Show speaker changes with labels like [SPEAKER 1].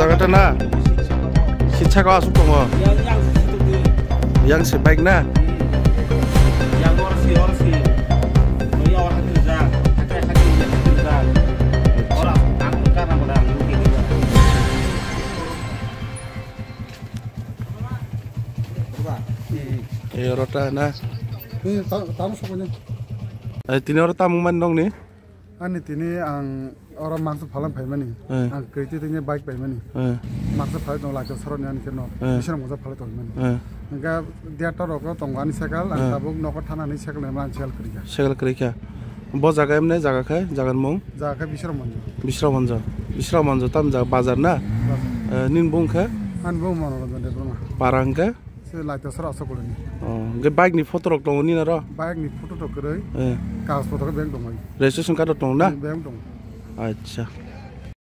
[SPEAKER 1] jaga na sitsa ko asuk dong yang sebaik na
[SPEAKER 2] yang orsi noi orang kerja kerja orang tanggung karena modal mungkin
[SPEAKER 1] rota na
[SPEAKER 3] tamu sokonya
[SPEAKER 1] tini orang tamu man dong nih
[SPEAKER 3] ani tini ang orang mangso phalan phaimani ang keiti tini bike phaimani mangso phai dong lak saron ani keno Bishramganj phalai tongmani nga dia toroko tongani sekal ang tabuk nokor thanani sekal nemran sekal krika bo jaga emne jaga kha jagan mong jaga
[SPEAKER 1] Bishramganj tam jaga bazar na nin bung kha
[SPEAKER 3] an bung manoranjan Debbarma
[SPEAKER 1] parang kha
[SPEAKER 3] se lak sara asakolani
[SPEAKER 1] ge bike ni photo rok dong ni na ro
[SPEAKER 3] bike ni photo to korei kaos photo ke bank dong
[SPEAKER 1] registration card dong na
[SPEAKER 3] bank dong
[SPEAKER 1] acha